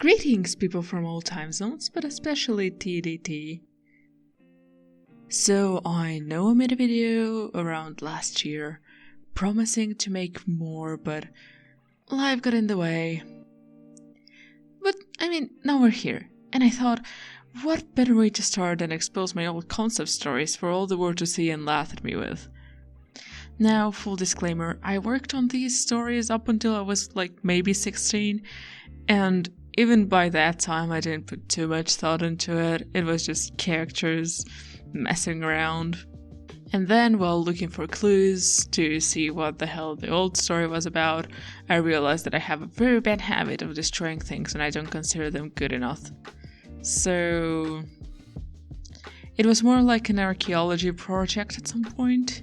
Greetings, people from all time zones, but especially TDT. So, I know I made a video around last year, promising to make more, but life got in the way. But, now we're here, and I thought, what better way to start than expose my old concept stories for all the world to see and laugh at me with? Now, full disclaimer, I worked on these stories up until I was maybe 16, and even by that time I didn't put too much thought into it. It was just characters messing around. And then, while looking for clues to see what the hell the old story was about, I realized that I have a very bad habit of destroying things and I don't consider them good enough. So it was more like an archaeology project at some point.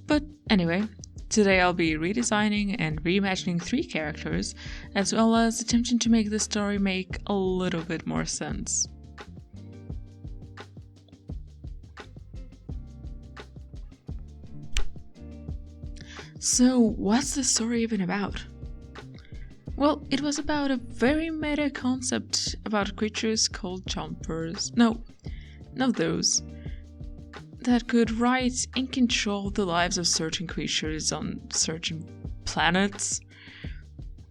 But anyway, today I'll be redesigning and reimagining 3 characters, as well as attempting to make the story make a little bit more sense. So, what's the story even about? Well, it was about a very meta concept about creatures called jumpers. No, not those. That could write and control the lives of certain creatures on certain planets.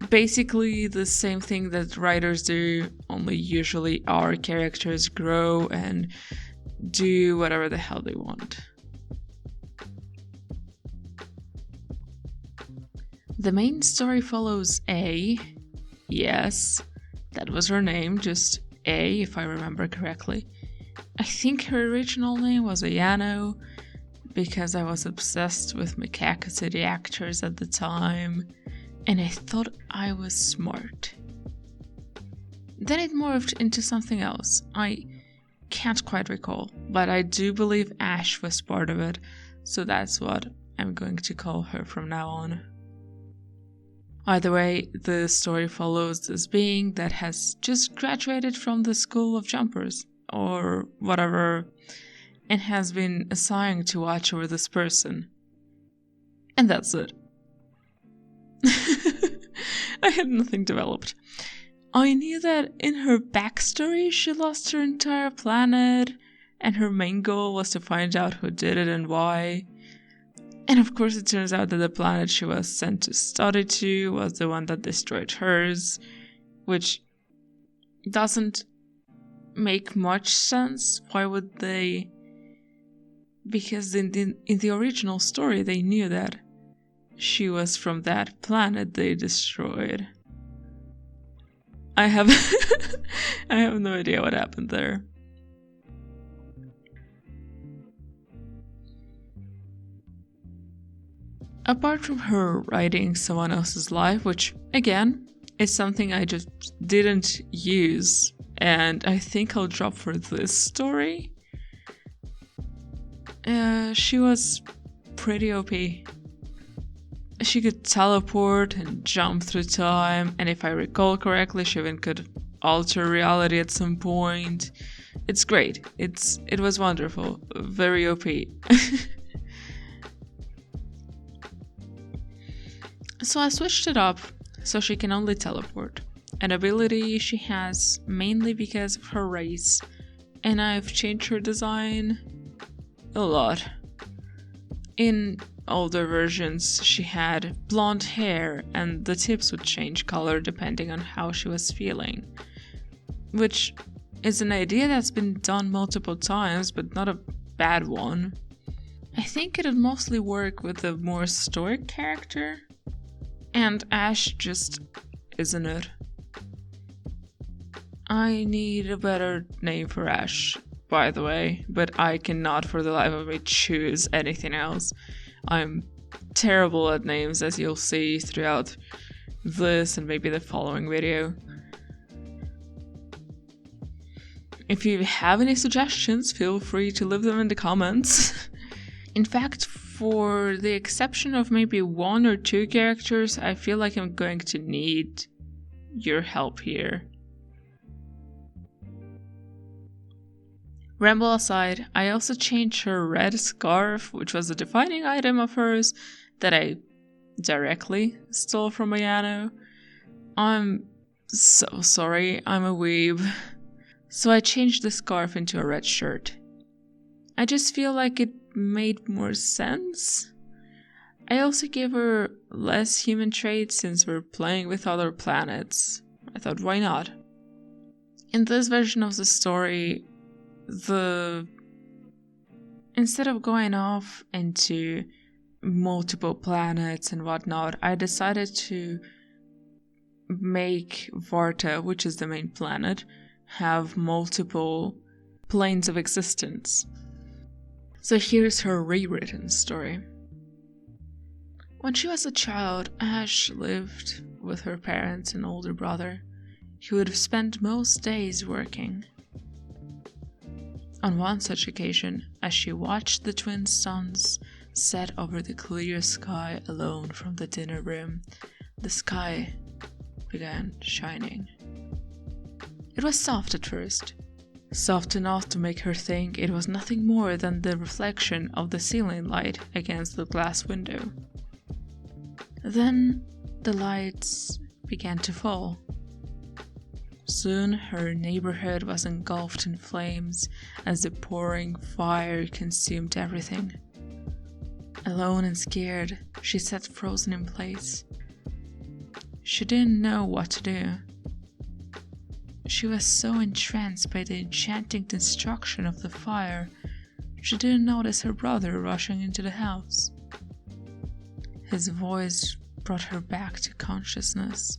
Basically the same thing that writers do, only usually our characters grow and do whatever the hell they want. The main story follows A. Yes, that was her name, just A if I remember correctly. I think her original name was Ayano, because I was obsessed with Macaca City actors at the time, and I thought I was smart. Then it morphed into something else. I can't quite recall, but I do believe Ash was part of it, so that's what I'm going to call her from now on. Either way, the story follows this being that has just graduated from the School of Jumpers, or whatever, and has been assigned to watch over this person. And that's it. I had nothing developed. I knew that in her backstory she lost her entire planet, and her main goal was to find out who did it and why. And of course it turns out that the planet she was sent to study to was the one that destroyed hers, which doesn't make much sense. Why would they? Because in the original story they knew that she was from that planet they destroyed. I have no idea what happened there. Apart from her writing someone else's life, which again is something I just didn't use, and I think I'll drop for this story. She was pretty OP. She could teleport and jump through time, and if I recall correctly, she even could alter reality at some point. It's great. It was wonderful. Very OP. So I switched it up so she can only teleport, an ability she has mainly because of her race, and I've changed her design a lot. In older versions she had blonde hair and the tips would change color depending on how she was feeling, which is an idea that's been done multiple times but not a bad one. I think it'd mostly work with a more stoic character, and Ash just isn't it. I need a better name for Ash, by the way, but I cannot for the life of me choose anything else. I'm terrible at names, as you'll see throughout this and maybe the following video. If you have any suggestions, feel free to leave them in the comments. In fact, for the exception of maybe 1 or 2 characters, I feel like I'm going to need your help here. Ramble aside, I also changed her red scarf, which was a defining item of hers that I directly stole from Ayano. I'm So sorry, I'm a weeb. So I changed the scarf into a red shirt. I just feel like it made more sense. I also gave her less human traits since we're playing with other planets. I thought, why not? In this version of the story, instead of going off into multiple planets and whatnot, I decided to make Varta, which is the main planet, have multiple planes of existence. So here's her rewritten story. When she was a child, Ash lived with her parents and older brother. He would have spent most days working. On one such occasion, as she watched the twin suns set over the clear sky alone from the dinner room, the sky began shining. It was soft at first, soft enough to make her think it was nothing more than the reflection of the ceiling light against the glass window. Then the lights began to fall. Soon her neighborhood was engulfed in flames as the pouring fire consumed everything. Alone and scared, she sat frozen in place. She didn't know what to do. She was so entranced by the enchanting destruction of the fire, she didn't notice her brother rushing into the house. His voice brought her back to consciousness.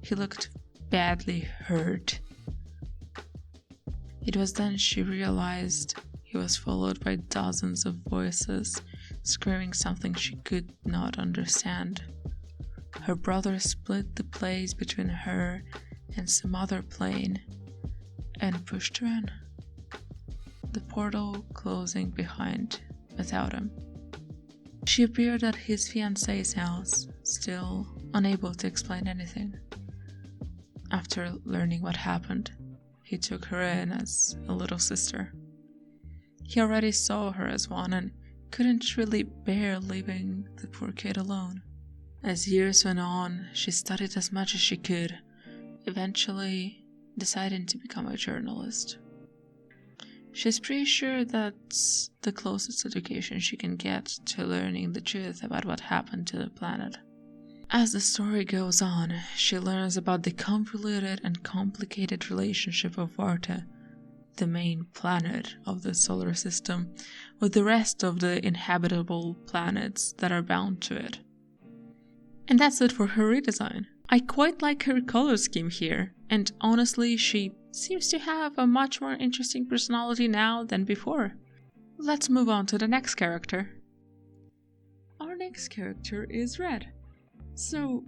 He looked badly hurt. It was then she realized he was followed by dozens of voices, screaming something she could not understand. Her brother split the place between her and some other plane and pushed her in, the portal closing behind without him. She appeared at his fiancée's house, still unable to explain anything. After learning what happened, he took her in as a little sister. He already saw her as one and couldn't really bear leaving the poor kid alone. As years went on, she studied as much as she could, eventually deciding to become a journalist. She's pretty sure that's the closest education she can get to learning the truth about what happened to the planet. As the story goes on, she learns about the convoluted and complicated relationship of Varta, the main planet of the solar system, with the rest of the inhabitable planets that are bound to it. And that's it for her redesign. I quite like her color scheme here, and honestly, she seems to have a much more interesting personality now than before. Let's move on to the next character. Our next character is Red. So,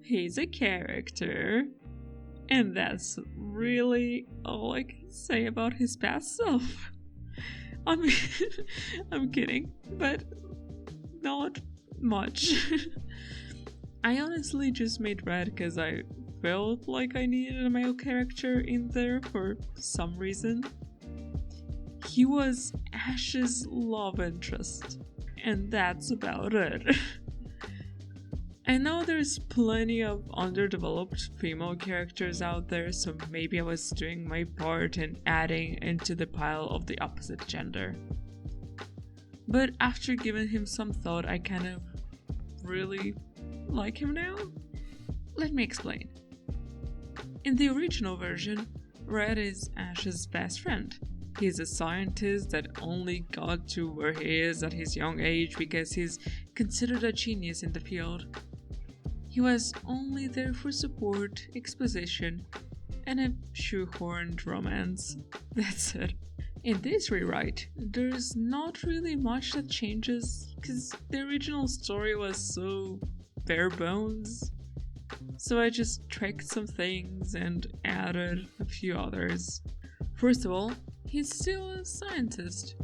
he's a character, and that's really all I can say about his past self. I mean, I'm kidding, but not much. I honestly just made Red because I felt like I needed a male character in there for some reason. He was Ash's love interest, and that's about it. I know there's plenty of underdeveloped female characters out there, so maybe I was doing my part in adding into the pile of the opposite gender. But after giving him some thought, I kind of really like him now. Let me explain. In the original version, Red is Ash's best friend. He's a scientist that only got to where he is at his young age because he's considered a genius in the field. He was only there for support, exposition, and a shoehorned romance. That's it. In this rewrite, there's not really much that changes because the original story was so bare bones. So I just tricked some things and added a few others. First of all, he's still a scientist.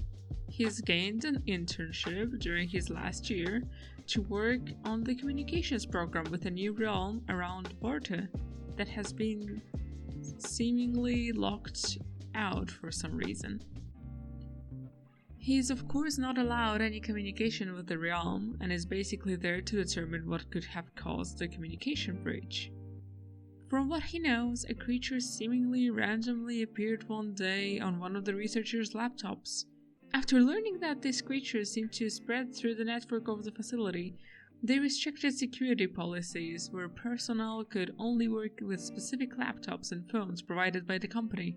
He's gained an internship during his last year to work on the communications program with a new realm around Varta that has been seemingly locked out for some reason. He's of course not allowed any communication with the realm and is basically there to determine what could have caused the communication breach. From what he knows, a creature seemingly randomly appeared one day on one of the researchers' laptops. After learning that this creature seemed to spread through the network of the facility, they restricted security policies where personnel could only work with specific laptops and phones provided by the company.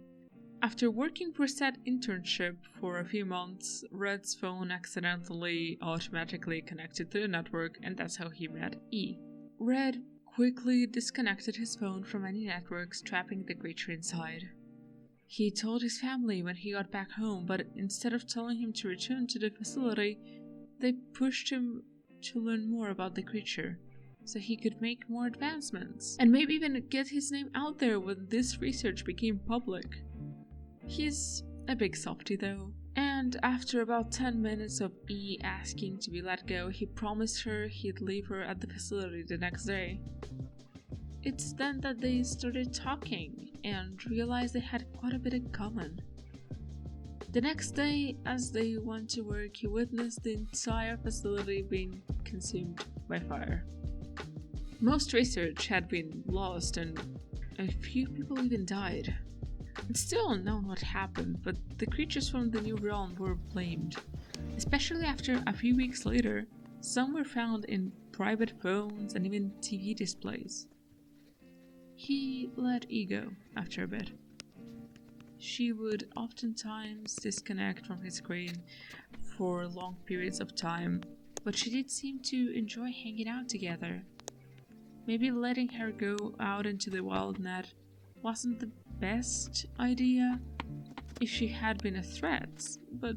After working for said internship for a few months, Red's phone accidentally automatically connected to the network, and that's how he met E. Red quickly disconnected his phone from any networks, trapping the creature inside. He told his family when he got back home, but instead of telling him to return to the facility, they pushed him to learn more about the creature, so he could make more advancements, and maybe even get his name out there when this research became public. He's a big softie though, and after about 10 minutes of E asking to be let go, he promised her he'd leave her at the facility the next day. It's then that they started talking and realized they had quite a bit in common. The next day, as they went to work, he witnessed the entire facility being consumed by fire. Most research had been lost and a few people even died. It's still unknown what happened, but the creatures from the new realm were blamed. Especially after a few weeks later, some were found in private phones and even TV displays. He let E go after a bit. She would oftentimes disconnect from his screen for long periods of time, but she did seem to enjoy hanging out together. Maybe letting her go out into the wild net wasn't the best idea if she had been a threat, but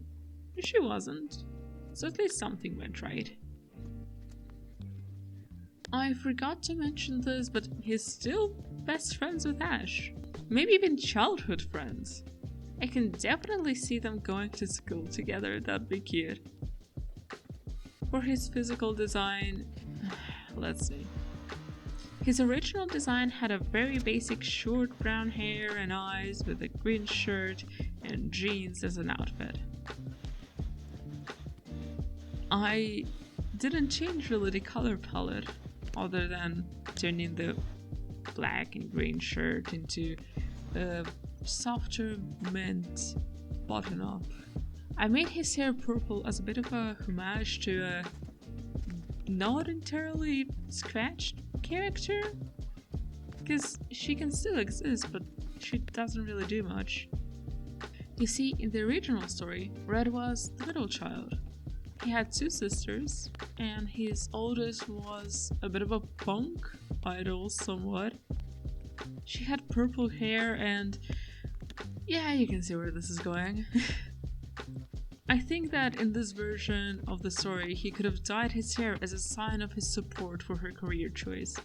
she wasn't, so at least something went right. I forgot to mention this, but he's still best friends with Ash. Maybe even childhood friends. I can definitely see them going to school together, that'd be cute. For his physical design, let's see. His original design had a very basic short brown hair and eyes with a green shirt and jeans as an outfit. I didn't change really the color palette other than turning the black and green shirt into a softer mint button-up. I made his hair purple as a bit of a homage to a not entirely scratched character, because she can still exist, but she doesn't really do much. You see, in the original story, Red was the middle child. He had two sisters, and his oldest was a bit of a punk idol somewhat. She had purple hair and yeah, you can see where this is going. I think that in this version of the story, he could have dyed his hair as a sign of his support for her career choice.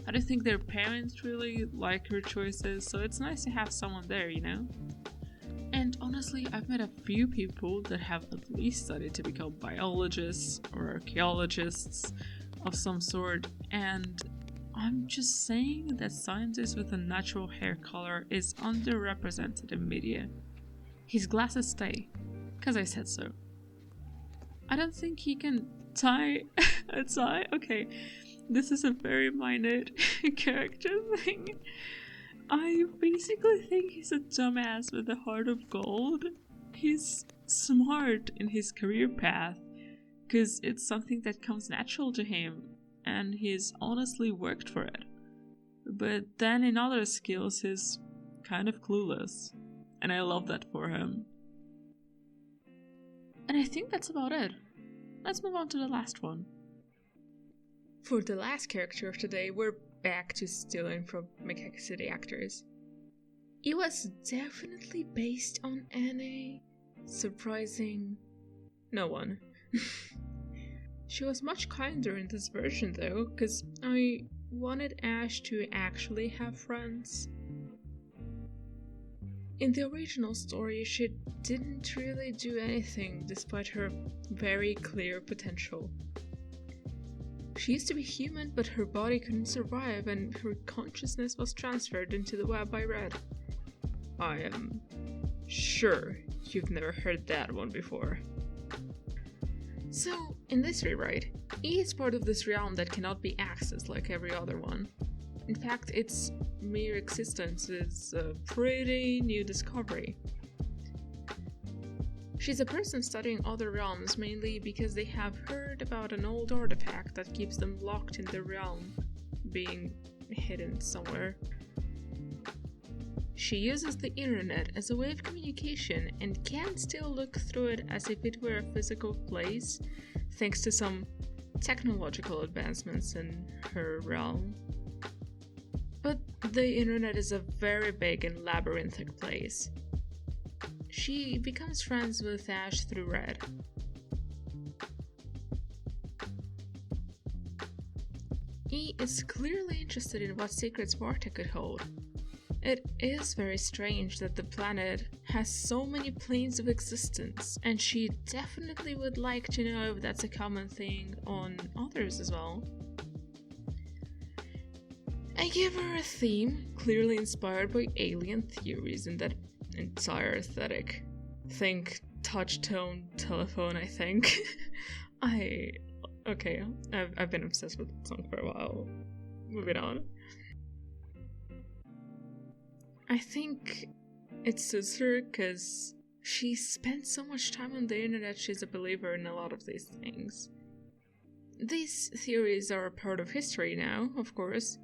I don't think their parents really like her choices, so it's nice to have someone there, you know? And honestly, I've met a few people that have at least studied to become biologists or archaeologists of some sort, and I'm just saying that scientists with a natural hair color is underrepresented in media. His glasses stay, because I said so. I don't think he can tie a tie. Okay, this is a very minor character thing. I basically think he's a dumbass with a heart of gold. He's smart in his career path, because it's something that comes natural to him, and he's honestly worked for it. But then in other skills, he's kind of clueless, and I love that for him. And I think that's about it. Let's move on to the last one. For the last character of today, we're back to stealing from Macaque City actors. It was definitely based on Anna, surprising no one. She was much kinder in this version though, because I wanted Ash to actually have friends. In the original story, she didn't really do anything despite her very clear potential. She used to be human, but her body couldn't survive and her consciousness was transferred into the web by Red. I am sure you've never heard that one before. So, in this rewrite, E is part of this realm that cannot be accessed like every other one. In fact, its mere existence is a pretty new discovery. She's a person studying other realms mainly because they have heard about an old artifact that keeps them locked in the realm, being hidden somewhere. She uses the internet as a way of communication and can still look through it as if it were a physical place, thanks to some technological advancements in her realm. But the internet is a very big and labyrinthic place. She becomes friends with Ash through Red. E is clearly interested in what secrets Varta could hold. It is very strange that the planet has so many planes of existence, and she definitely would like to know if that's a common thing on others as well. I give her a theme clearly inspired by alien theories in that entire aesthetic. Think touch tone telephone, I think. Okay, I've been obsessed with that song for a while. Moving on. I think it suits her because she spent so much time on the internet, she's a believer in a lot of these things. These theories are a part of history now, of course.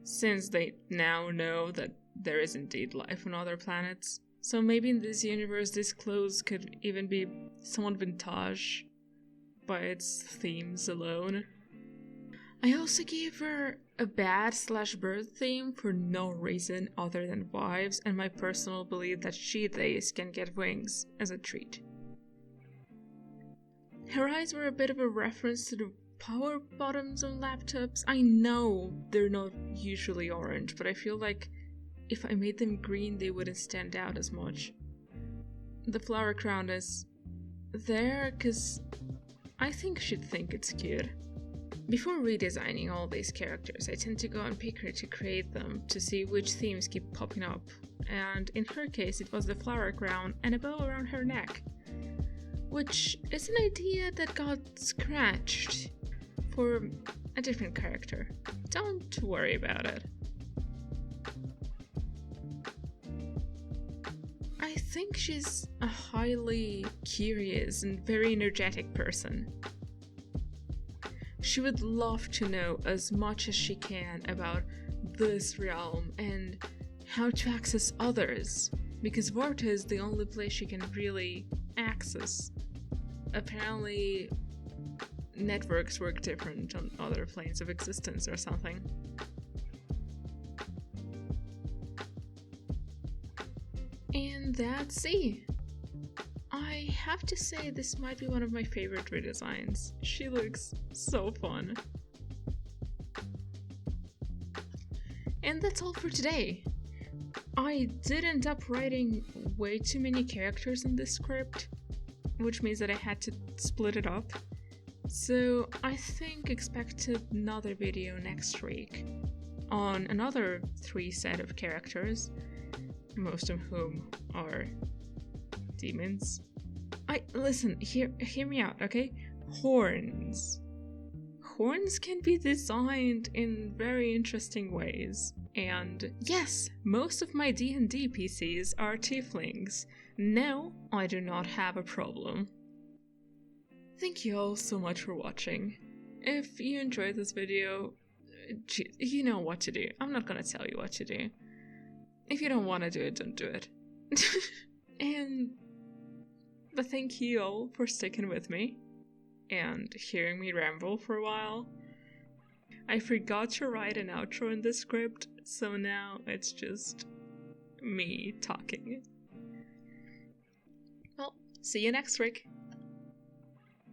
Since they now know that there is indeed life on other planets. So maybe in this universe this clothes could even be somewhat vintage by its themes alone. I also gave her a bat/bird theme for no reason other than vibes and my personal belief that she/theys can get wings as a treat. Her eyes were a bit of a reference to the power buttons on laptops. I know they're not usually orange, but I feel like if I made them green they wouldn't stand out as much. The flower crown is there because I think she'd think it's cute. Before redesigning all these characters, I tend to go on Picker to create them to see which themes keep popping up, and in her case it was the flower crown and a bow around her neck, which is an idea that got scratched for a different character. Don't worry about it. I think she's a highly curious and very energetic person. She would love to know as much as she can about this realm and how to access others, because Varta is the only place she can really access. Apparently, networks work different on other planes of existence or something. And that's C. I have to say this might be one of my favorite redesigns. She looks so fun. And that's all for today. I did end up writing way too many characters in this script, which means that I had to split it up. So I think expect another video next week on another 3 set of characters, most of whom are demons. Listen, hear me out, okay? Horns. Horns can be designed in very interesting ways. And yes, most of my D&D PCs are tieflings. No, I do not have a problem. Thank you all so much for watching. If you enjoyed this video, you know what to do. I'm not gonna tell you what to do. If you don't want to do it, don't do it. But thank you all for sticking with me and hearing me ramble for a while. I forgot to write an outro in this script, so now it's just me talking. Well, see you next week.